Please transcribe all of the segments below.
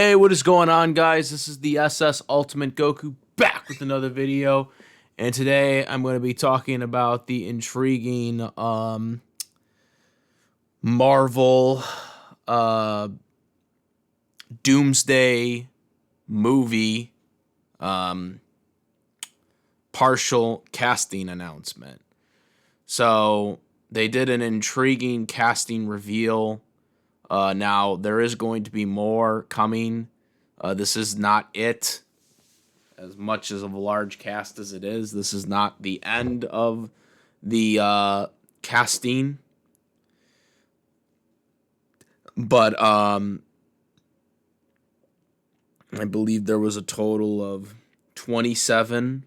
Hey, what is going on, guys? This is the SS Ultimate Goku back with another video. And today I'm going to be talking about the intriguing Marvel Doomsday movie partial casting announcement. So they did an intriguing casting reveal. Now, there is going to be more coming. This is not it. As much as of a large cast as it is, this is not the end of the casting. But I believe there was a total of 27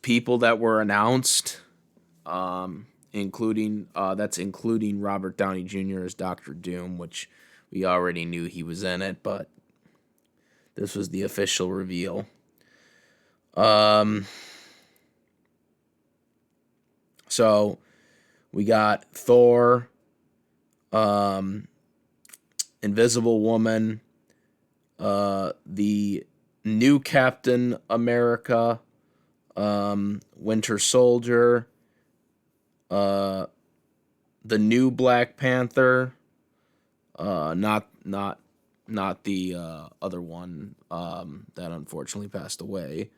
people that were announced. Including Robert Downey Jr. as Dr. Doom, which we already knew he was in it, but this was the official reveal. So we got Thor, Invisible Woman, the new Captain America, Winter Soldier, the new Black Panther, not the other one that unfortunately passed away,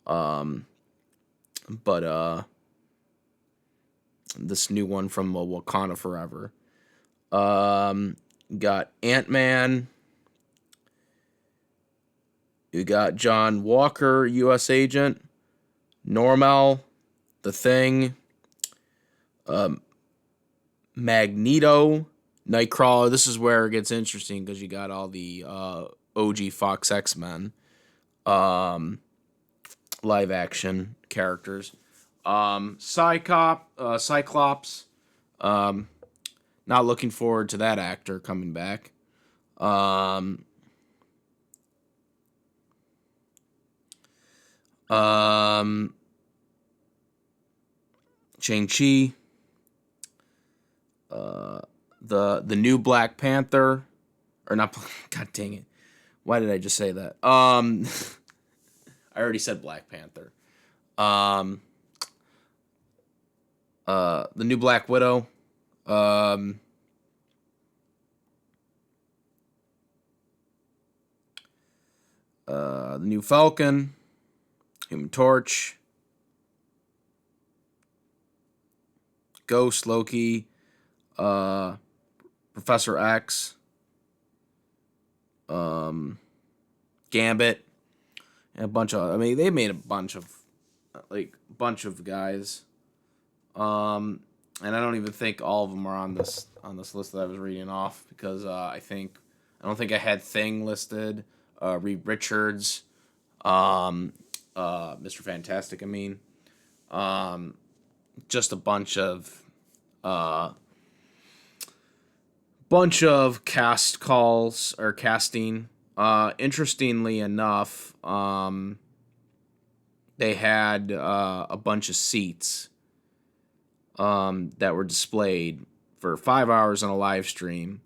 but this new one from Wakanda Forever. Got Ant-Man. You got John Walker, U.S. Agent, Normal, The Thing, Magneto, Nightcrawler. This is where it gets interesting because you got all the OG Fox X-Men live action characters. Cyclops. Not looking forward to that actor coming back. Shang-Chi. The new Black Panther, or not? God dang it! Why did I just say that? I already said Black Panther. The new Black Widow. The new Falcon, Human Torch, Ghost, Loki, Professor X, Gambit, and a bunch of. I mean, they made a bunch of guys. And I don't even think all of them are on this list that I was reading off because I don't think I had Thing listed, Reed Richards, Mr. Fantastic. I mean, just a bunch of cast calls or casting. Interestingly enough, they had a bunch of seats that were displayed for 5 hours on a live stream.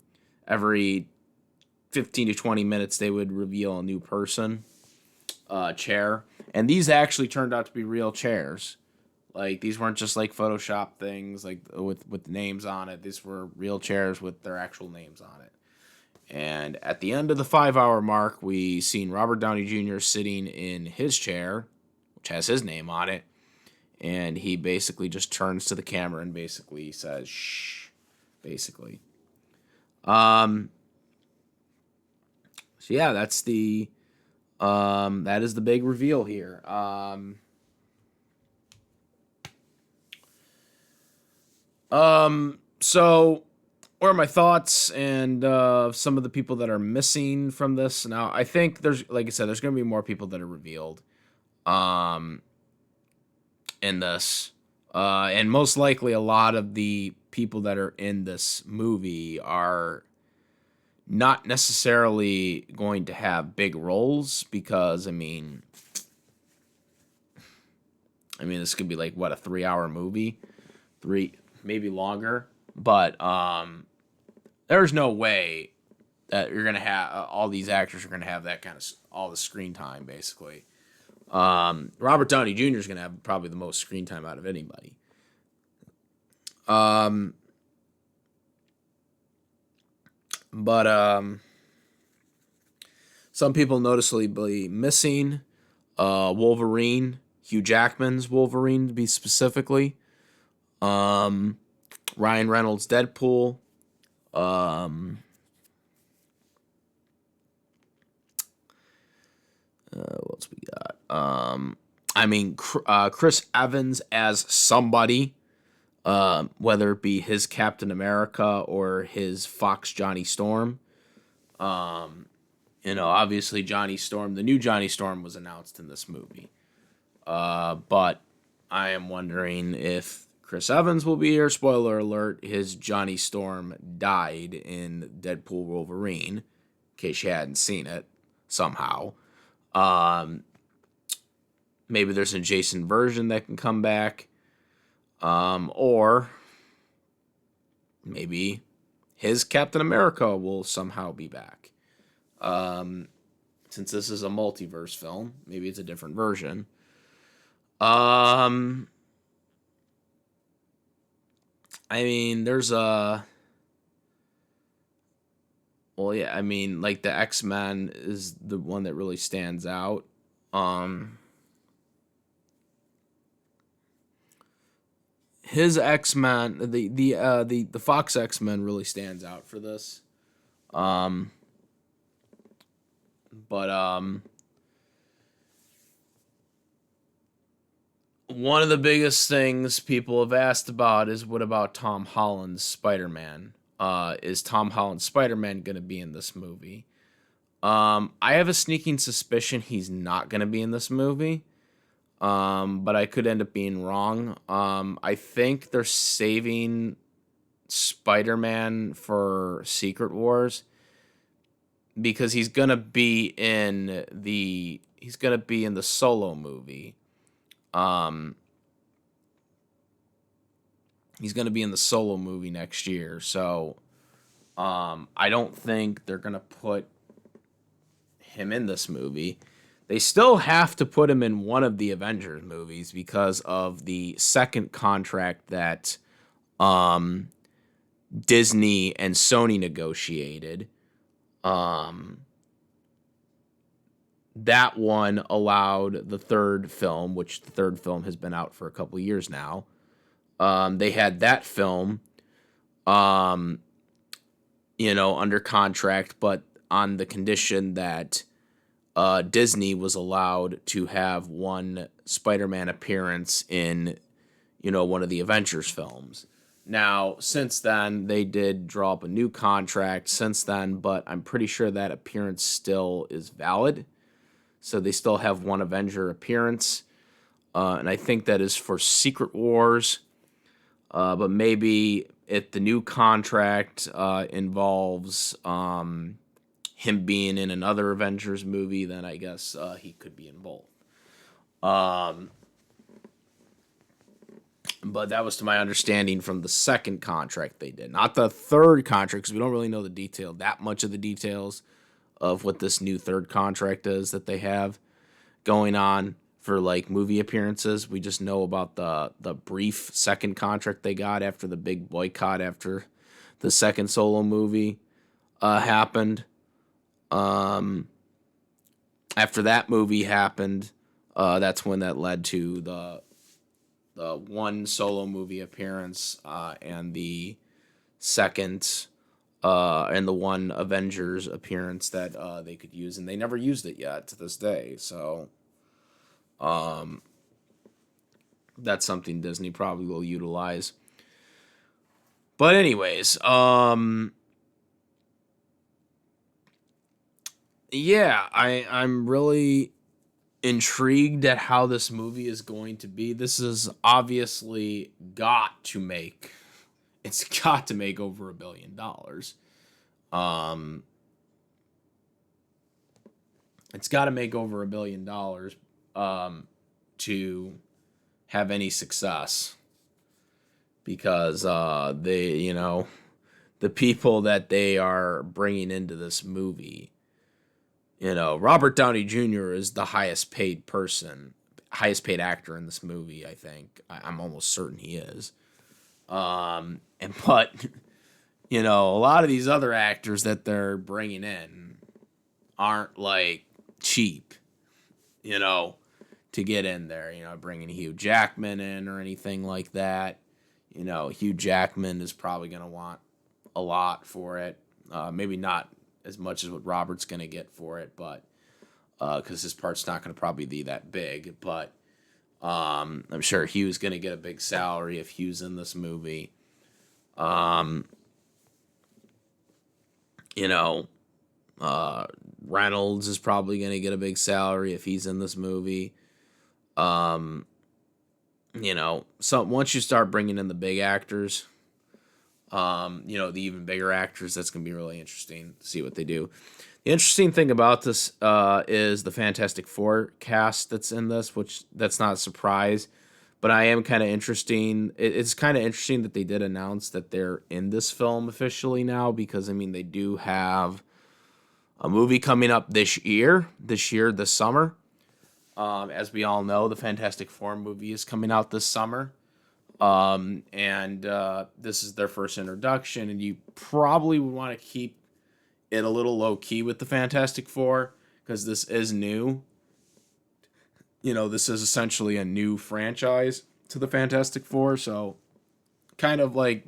Every 15 to 20 minutes, they would reveal a new person, chair. And these actually turned out to be real chairs. Like, these weren't just like Photoshop things like with names on it. These were real chairs with their actual names on it. And at the end of the 5 hour mark, we seen Robert Downey Jr. sitting in his chair, which has his name on it. And he basically just turns to the camera and basically says, shh, basically. So yeah, that's that is the big reveal here. So what are my thoughts and some of the people that are missing from this? Now, I think like I said, there's going to be more people that are revealed in this. And most likely a lot of the people that are in this movie are not necessarily going to have big roles because, I mean, this could be like, what, a 3 hour movie? Maybe longer. But there's no way you're gonna have all these actors are gonna have that kind of all the screen time basically. Robert Downey Jr. is gonna have probably the most screen time out of anybody. But some people noticeably missing Wolverine, Hugh Jackman's Wolverine to be specifically. Ryan Reynolds Deadpool. What else we got? Chris Evans as somebody, whether it be his Captain America or his Fox Johnny Storm. Obviously Johnny Storm, the new Johnny Storm was announced in this movie. But I am wondering if Chris Evans will be here. Spoiler alert, his Johnny Storm died in Deadpool Wolverine, in case you hadn't seen it somehow. Maybe there's an adjacent version that can come back. Or maybe his Captain America will somehow be back. Since this is a multiverse film, maybe it's a different version. There's a... Well, yeah, like the X-Men is the one that really stands out. His X-Men, the Fox X-Men really stands out for this. But one of the biggest things people have asked about is what about Tom Holland's Spider-Man? Is Tom Holland's Spider-Man going to be in this movie? I have a sneaking suspicion he's not going to be in this movie. But I could end up being wrong. I think they're saving Spider-Man for Secret Wars because he's gonna be in the Solo movie. He's gonna be in the Solo movie next year, so I don't think they're gonna put him in this movie. They still have to put him in one of the Avengers movies because of the second contract that Disney and Sony negotiated. That one allowed the third film, which the third film has been out for a couple of years now. They had that film, under contract, but on the condition that Disney was allowed to have one Spider-Man appearance in, one of the Avengers films. Now, since then, they did draw up a new contract since then, but I'm pretty sure that appearance still is valid. So they still have one Avenger appearance. And I think that is for Secret Wars. But maybe if the new contract involves him being in another Avengers movie, then I guess he could be in both. But that was to my understanding from the second contract they did. Not the third contract, because we don't really know that much of the details of what this new third contract is that they have going on for movie appearances. We just know about the brief second contract they got after the big boycott after the second Solo movie happened. After that movie happened, that's when that led to the one Solo movie appearance and the second and the one Avengers appearance that they could use, and they never used it yet to this day. So that's something Disney probably will utilize. But anyways, yeah, I'm really intrigued at how this movie is going to be. This is obviously got to make over $1 billion. It's got to make over $1 billion to have any success, because the the people that they are bringing into this movie. Robert Downey Jr. is the highest paid actor in this movie. I think I'm almost certain he is. But a lot of these other actors that they're bringing in aren't like cheap. To get in there, bringing Hugh Jackman in or anything like that. Hugh Jackman is probably going to want a lot for it. Maybe not as much as what Robert's going to get for it, but because his part's not going to probably be that big. But I'm sure Hugh's going to get a big salary if Hugh's in this movie. Reynolds is probably going to get a big salary if he's in this movie. So once you start bringing in the big actors, the even bigger actors, that's going to be really interesting to see what they do. The interesting thing about this is the Fantastic Four cast that's in this, that's not a surprise, but I am kind of interesting. It's kind of interesting that they did announce that they're in this film officially now, because, they do have a movie coming up this summer. As we all know, the Fantastic Four movie is coming out this summer. And this is their first introduction, and you probably would want to keep it a little low key with the Fantastic Four, because this is new. This is essentially a new franchise to the Fantastic Four, so kind of like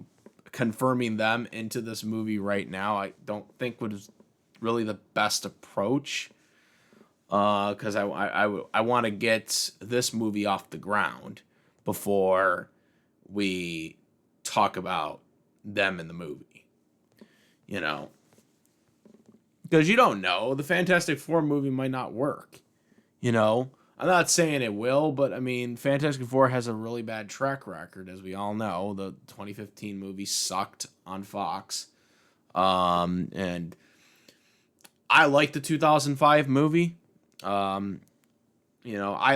confirming them into this movie right now, I don't think was really the best approach. Because I want to get this movie off the ground before we talk about them in the movie. Because you don't know. The Fantastic Four movie might not work. I'm not saying it will, but Fantastic Four has a really bad track record, as we all know. The 2015 movie sucked on Fox. And I like the 2005 movie. I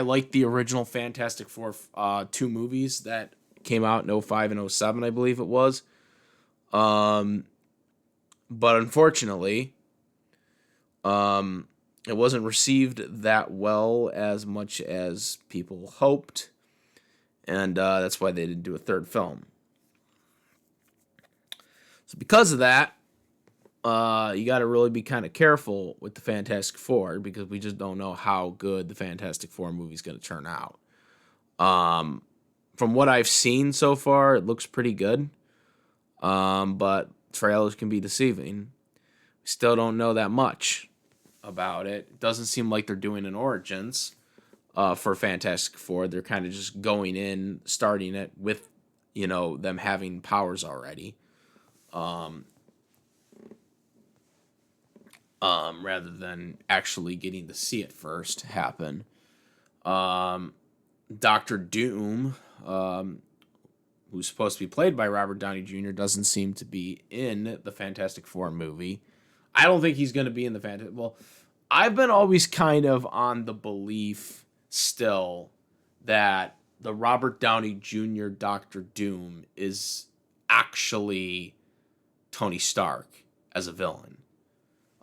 like the original Fantastic Four 2 movies that came out in 2005 and 2007, I believe it was. But unfortunately, it wasn't received that well as much as people hoped, and that's why they didn't do a third film. So because of that, you got to really be kind of careful with the Fantastic Four, because we just don't know how good the Fantastic Four movie is going to turn out. From what I've seen so far, it looks pretty good, but trailers can be deceiving. We still don't know that much about it. It doesn't seem like they're doing an Origins for Fantastic Four. They're kind of just going in, starting it with, them having powers already. Rather than actually getting to see it first happen. Dr. Doom, who's supposed to be played by Robert Downey Jr., doesn't seem to be in the Fantastic Four movie. I don't think he's going to be in the Fantastic... Well, I've been always kind of on the belief still that the Robert Downey Jr. Dr. Doom is actually Tony Stark as a villain.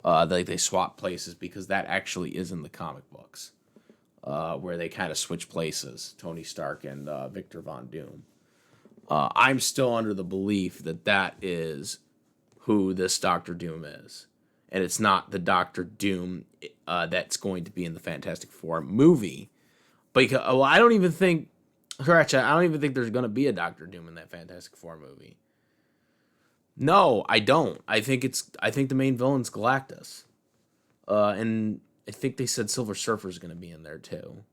They swap places, because that actually is in the comic books, where they kind of switch places, Tony Stark and Victor Von Doom. I'm still under the belief that is who this Doctor Doom is, and it's not the Doctor Doom that's going to be in the Fantastic Four movie. Because I don't even think there's going to be a Doctor Doom in that Fantastic Four movie. No, I don't. I think the main villain's Galactus. And I think they said Silver Surfer's going to be in there too.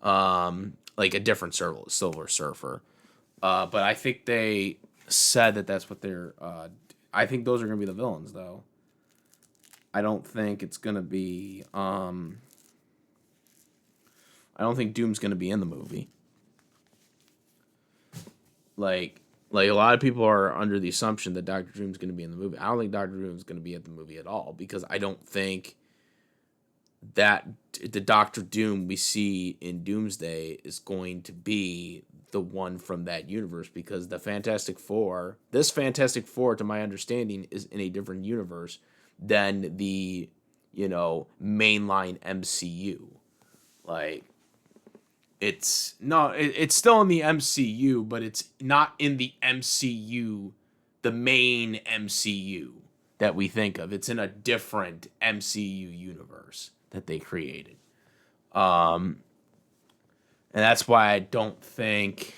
Like a different Silver Surfer. But I think they said that's what they're... I think those are going to be the villains, though. I don't think it's going to be... I don't think Doom's going to be in the movie. Like a lot of people are under the assumption that Dr. Doom's going to be in the movie. I don't think Dr. Doom's going to be at the movie at all, because I don't think that the Doctor Doom we see in Doomsday is going to be the one from that universe, because this Fantastic Four, to my understanding, is in a different universe than the, mainline MCU. Like, it's still in the MCU, but it's not in the MCU, the main MCU that we think of. It's in a different MCU universe that they created. And that's why I don't think,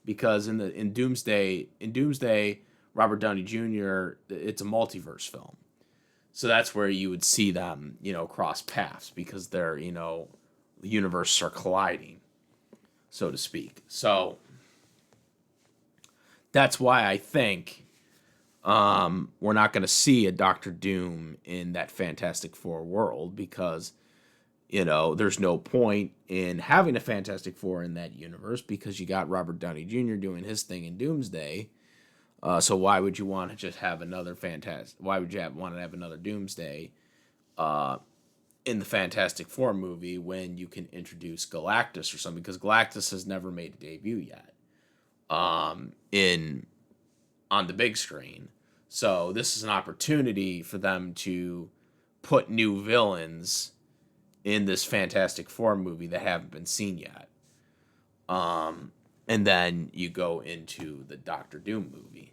because in Doomsday, Robert Downey Jr., it's a multiverse film. So that's where you would see them, cross paths, because their, the universes are colliding, so to speak. So that's why I think we're not going to see a Doctor Doom in that Fantastic Four world, because, there's no point in having a Fantastic Four in that universe, because you got Robert Downey Jr. doing his thing in Doomsday. So why would you want to just have another Why would you want to have another Doomsday in the Fantastic Four movie when you can introduce Galactus or something? Because Galactus has never made a debut yet on the big screen. So this is an opportunity for them to put new villains in this Fantastic Four movie that haven't been seen yet. And then you go into the Doctor Doom movie.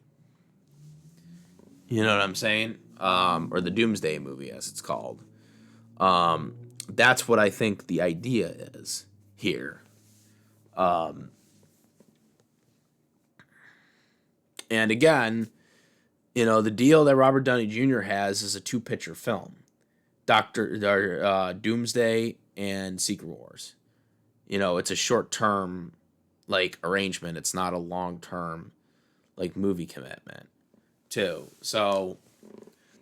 You know what I'm saying? Or the Doomsday movie, as it's called. That's what I think the idea is here. And again, the deal that Robert Downey Jr. has is a 2-picture film. Doomsday and Secret Wars. It's a short-term, arrangement. It's not a long-term, movie commitment, too. So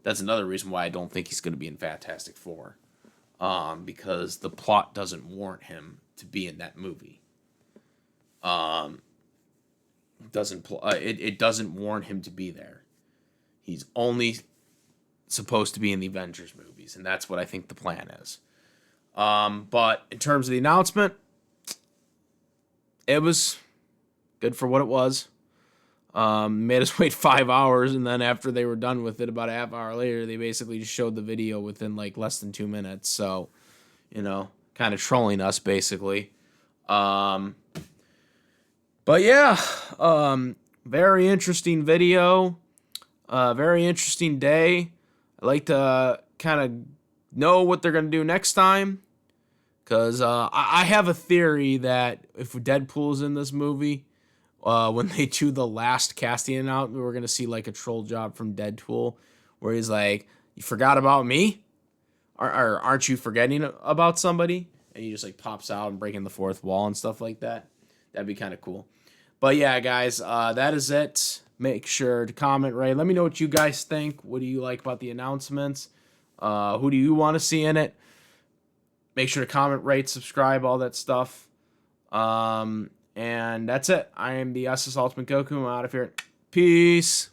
that's another reason why I don't think he's going to be in Fantastic Four. Because the plot doesn't warrant him to be in that movie. It doesn't warrant him to be there. He's only supposed to be in the Avengers movies, and that's what I think the plan is. But in terms of the announcement, it was good for what it was. Made us wait 5 hours, and then after they were done with it, about a half hour later, they basically just showed the video within less than 2 minutes. So, kind of trolling us basically. But yeah, very interesting video. Very interesting day. I like to kind of know what they're going to do next time. Because I have a theory that if Deadpool's in this movie, when they do the last casting announcement, we're going to see a troll job from Deadpool, where he's like, "You forgot about me? Or aren't you forgetting about somebody?" And he just pops out and breaking the fourth wall and stuff like that. That'd be kind of cool. But yeah, guys, that is it. Make sure to comment, Ray. Let me know what you guys think. What do you like about the announcements? Who do you want to see in it? Make sure to comment, rate, subscribe, all that stuff. And that's it. I am the SS Ultimate Goku. I'm out of here. Peace.